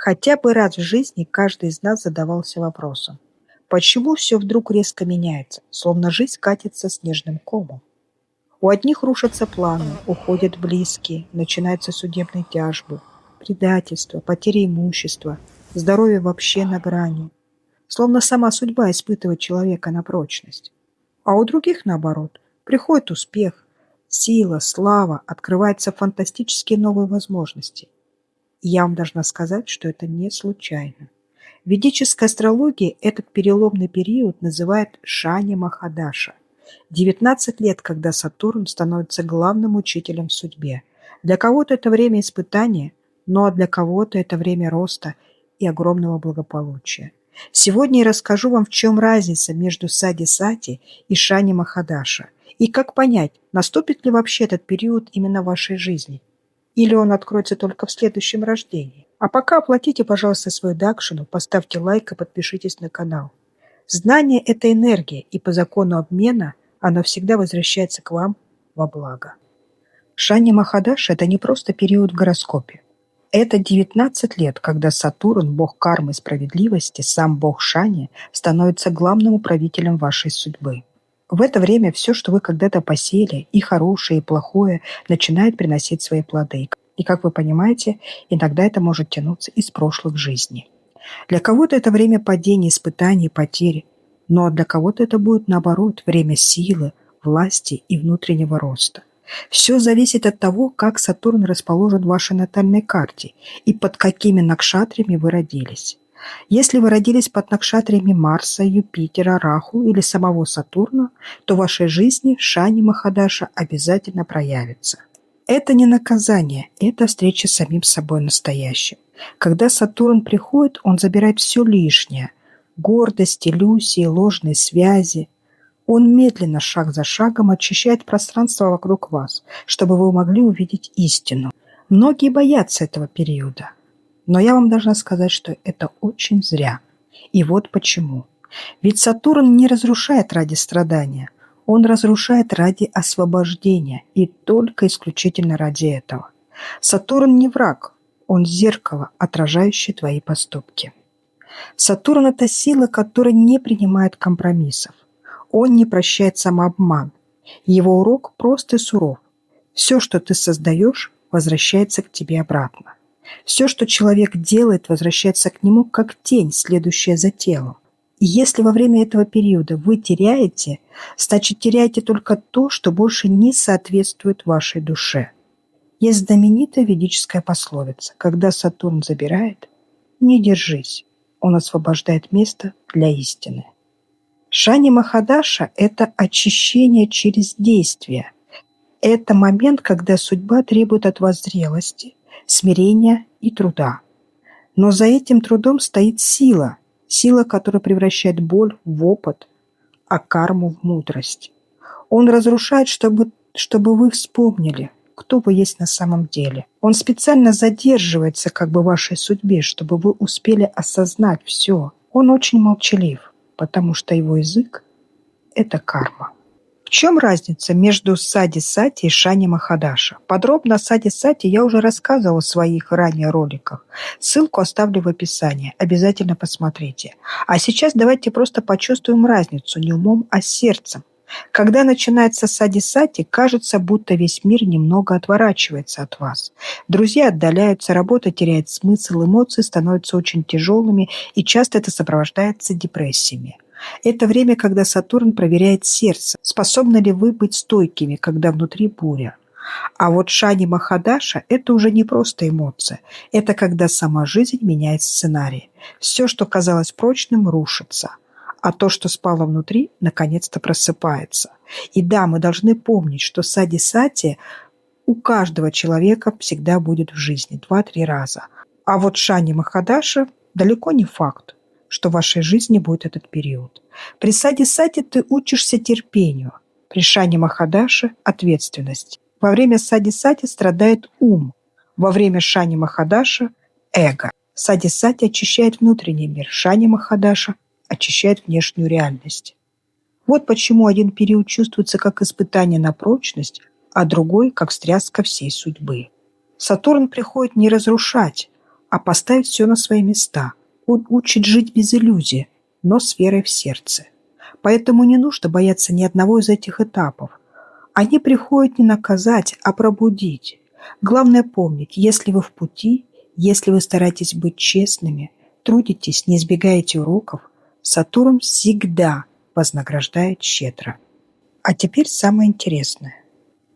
Хотя бы раз в жизни каждый из нас задавался вопросом, почему все вдруг резко меняется, словно жизнь катится снежным комом. У одних рушатся планы, уходят близкие, начинаются судебные тяжбы, предательство, потеря имущества, здоровье вообще на грани. Словно сама судьба испытывает человека на прочность. А у других, наоборот, приходит успех, сила, слава, открываются фантастические новые возможности. И я вам должна сказать, что это не случайно. В ведической астрологии этот переломный период называют Шани Махадаша. 19 лет, когда Сатурн становится главным учителем в судьбе. Для кого-то это время испытания, но для кого-то это время роста и огромного благополучия. Сегодня я расскажу вам, в чем разница между Сади-Сати и Шани Махадаша, и как понять, наступит ли вообще этот период именно в вашей жизни, или он откроется только в следующем рождении. А пока оплатите, пожалуйста, свою дакшину, поставьте лайк и подпишитесь на канал. Знание – это энергия, и по закону обмена оно всегда возвращается к вам во благо. Шани Махадаш – это не просто период в гороскопе. Это 19 лет, когда Сатурн, бог кармы и справедливости, сам бог Шани, становится главным управителем вашей судьбы. В это время все, что вы когда-то посеяли, и хорошее, и плохое, начинает приносить свои плоды. И, как вы понимаете, иногда это может тянуться из прошлых жизней. Для кого-то это время падения, испытаний, потери, но для кого-то это будет, наоборот, время силы, власти и внутреннего роста. Все зависит от того, как Сатурн расположен в вашей натальной карте и под какими накшатриями вы родились. Если вы родились под накшатриями Марса, Юпитера, Раху или самого Сатурна, то в вашей жизни Шани Махадаша обязательно проявится. Это не наказание, это встреча с самим собой настоящим. Когда Сатурн приходит, он забирает все лишнее – гордость, иллюзии, ложные связи. Он медленно, шаг за шагом, очищает пространство вокруг вас, чтобы вы могли увидеть истину. Многие боятся этого периода. Но я вам должна сказать, что это очень зря. И вот почему. Ведь Сатурн не разрушает ради страдания. Он разрушает ради освобождения. И только исключительно ради этого. Сатурн не враг. Он зеркало, отражающее твои поступки. Сатурн – это сила, которая не принимает компромиссов. Он не прощает самообман. Его урок прост и суров. Все, что ты создаешь, возвращается к тебе обратно. Все, что человек делает, возвращается к нему как тень, следующая за телом. И если во время этого периода вы теряете, значит теряете только то, что больше не соответствует вашей душе. Есть знаменитая ведическая пословица: когда Сатурн забирает, не держись, он освобождает место для истины. Шани Махадаша – это очищение через действие. Это момент, когда судьба требует от вас зрелости, смирения и труда. Но за этим трудом стоит сила, которая превращает боль в опыт, а карму в мудрость. Он разрушает, чтобы вы вспомнили, кто вы есть на самом деле. Он специально задерживается как бы в вашей судьбе, чтобы вы успели осознать все. Он очень молчалив, потому что его язык – это карма. В чем разница между Сади-Сати и Шани Махадаша? Подробно о Сади-Сати я уже рассказывала в своих ранее роликах. Ссылку оставлю в описании. Обязательно посмотрите. А сейчас давайте просто почувствуем разницу не умом, а сердцем. Когда начинается Сади-Сати, кажется, будто весь мир немного отворачивается от вас. Друзья отдаляются, работа теряет смысл, эмоции становятся очень тяжелыми, и часто это сопровождается депрессиями. Это время, когда Сатурн проверяет сердце, способны ли вы быть стойкими, когда внутри буря. А вот Шани Махадаша – это уже не просто эмоция, это когда сама жизнь меняет сценарий. Все, что казалось прочным, рушится, а то, что спало внутри, наконец-то просыпается. И да, мы должны помнить, что Сади-Сати у каждого человека всегда будет в жизни 2-3 раза. А вот Шани Махадаша далеко не факт, что в вашей жизни будет этот период. При Сади-Сати ты учишься терпению, при Шани Махадаше – ответственности. Во время Сади-Сати страдает ум, во время Шани Махадаша – эго. Сади-Сати очищает внутренний мир, Шани Махадаша очищает внешнюю реальность. Вот почему один период чувствуется как испытание на прочность, а другой – как встряска всей судьбы. Сатурн приходит не разрушать, а поставить все на свои места. Он учит жить без иллюзий, но с верой в сердце. Поэтому не нужно бояться ни одного из этих этапов. Они приходят не наказать, а пробудить. Главное помнить, если вы в пути, если вы стараетесь быть честными, трудитесь, не избегаете уроков, Сатурн всегда вознаграждает щедро. А теперь самое интересное.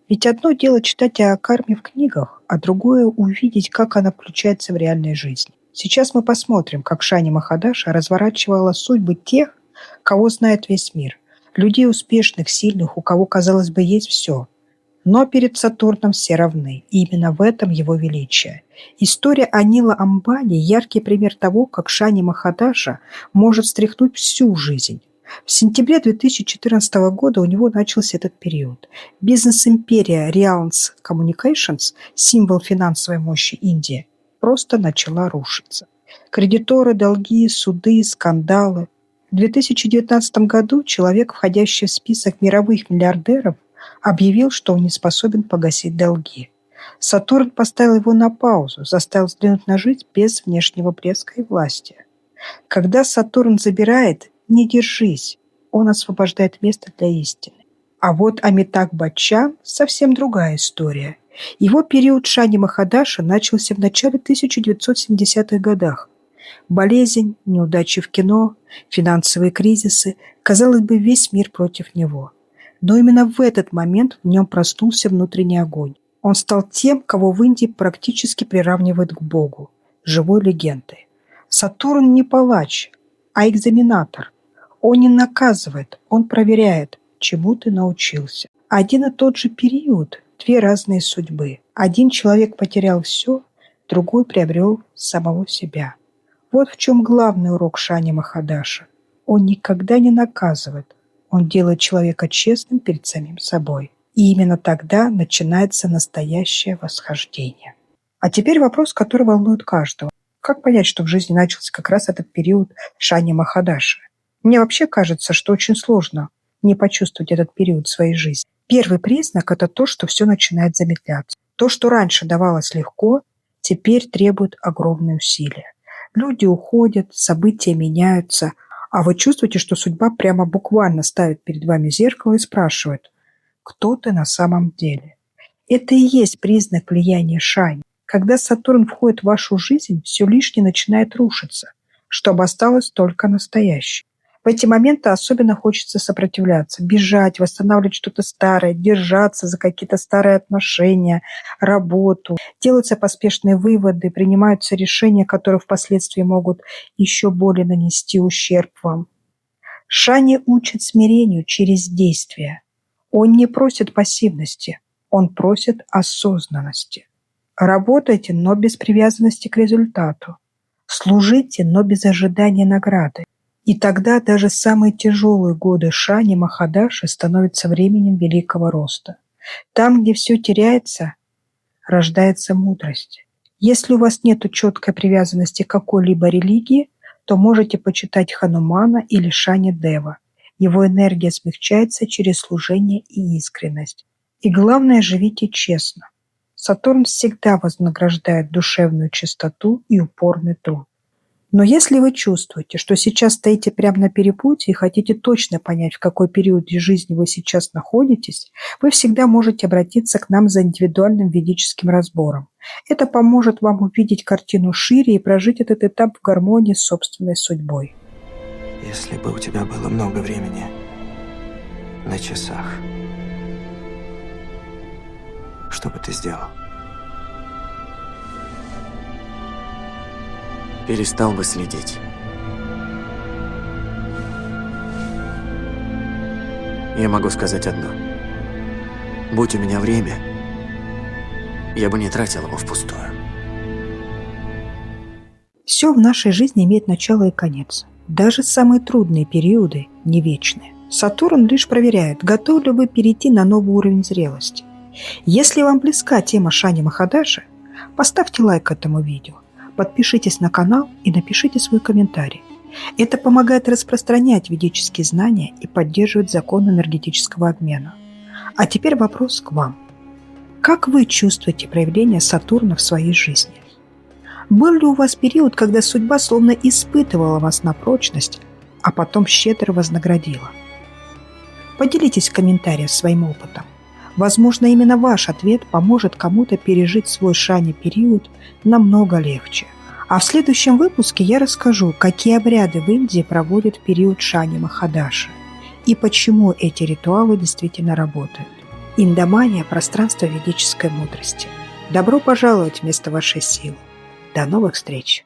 Ведь одно дело читать о карме в книгах, а другое увидеть, как она включается в реальной жизни. Сейчас мы посмотрим, как Шани Махадаша разворачивала судьбы тех, кого знает весь мир. Людей успешных, сильных, у кого, казалось бы, есть все. Но перед Сатурном все равны, и именно в этом его величие. История Анила Амбани – яркий пример того, как Шани Махадаша может встряхнуть всю жизнь. В сентябре 2014 года у него начался этот период. Бизнес-империя Reliance Communications, символ финансовой мощи Индии, просто начала рушиться. Кредиторы, долги, суды, скандалы. В 2019 году человек, входящий в список мировых миллиардеров, объявил, что он не способен погасить долги. Сатурн поставил его на паузу, заставил взглянуть на жизнь без внешнего блеска и власти. Когда Сатурн забирает, не держись, он освобождает место для истины. А вот Амитабх Баччан – совсем другая история. Его период Шани Махадаша начался в начале 1970-х годах. Болезнь, неудачи в кино, финансовые кризисы – казалось бы, весь мир против него. Но именно в этот момент в нем проснулся внутренний огонь. Он стал тем, кого в Индии практически приравнивают к Богу – живой легендой. Сатурн не палач, а экзаменатор. Он не наказывает, он проверяет, чему ты научился. Один и тот же период, две разные судьбы. Один человек потерял все, другой приобрел самого себя. Вот в чем главный урок Шани Махадаша. Он никогда не наказывает, он делает человека честным перед самим собой. И именно тогда начинается настоящее восхождение. А теперь вопрос, который волнует каждого. Как понять, что в жизни начался как раз этот период Шани Махадаши? Мне вообще кажется, что очень сложно не почувствовать этот период в своей жизни. Первый признак – это то, что все начинает замедляться. То, что раньше давалось легко, теперь требует огромные усилия. Люди уходят, события меняются, а вы чувствуете, что судьба прямо буквально ставит перед вами зеркало и спрашивает, кто ты на самом деле. Это и есть признак влияния Шани. Когда Сатурн входит в вашу жизнь, все лишнее начинает рушиться, чтобы осталось только настоящее. В эти моменты особенно хочется сопротивляться, бежать, восстанавливать что-то старое, держаться за какие-то старые отношения, работу. Делаются поспешные выводы, принимаются решения, которые впоследствии могут еще более нанести ущерб вам. Шани учит смирению через действие. Он не просит пассивности, он просит осознанности. Работайте, но без привязанности к результату. Служите, но без ожидания награды. И тогда даже самые тяжелые годы Шани Махадаши становятся временем великого роста. Там, где все теряется, рождается мудрость. Если у вас нет четкой привязанности к какой-либо религии, то можете почитать Ханумана или Шани Дева. Его энергия смягчается через служение и искренность. И главное, живите честно. Сатурн всегда вознаграждает душевную чистоту и упорный труд. Но если вы чувствуете, что сейчас стоите прямо на перепутье и хотите точно понять, в какой период жизни вы сейчас находитесь, вы всегда можете обратиться к нам за индивидуальным ведическим разбором. Это поможет вам увидеть картину шире и прожить этот этап в гармонии с собственной судьбой. Если бы у тебя было много времени на часах, что бы ты сделал? Перестал бы следить. Я могу сказать одно. Будь у меня время, я бы не тратил его впустую. Все в нашей жизни имеет начало и конец. Даже самые трудные периоды не вечны. Сатурн лишь проверяет, готовы ли вы перейти на новый уровень зрелости. Если вам близка тема Шани Махадаши, поставьте лайк этому видео. Подпишитесь на канал и напишите свой комментарий. Это помогает распространять ведические знания и поддерживать закон энергетического обмена. А теперь вопрос к вам. Как вы чувствуете проявление Сатурна в своей жизни? Был ли у вас период, когда судьба словно испытывала вас на прочность, а потом щедро вознаградила? Поделитесь в комментариях своим опытом. Возможно, именно ваш ответ поможет кому-то пережить свой шани-период намного легче. А в следующем выпуске я расскажу, какие обряды в Индии проводят в период Шани Махадаши и почему эти ритуалы действительно работают. Индомания – пространство ведической мудрости. Добро пожаловать в место вашей силы. До новых встреч!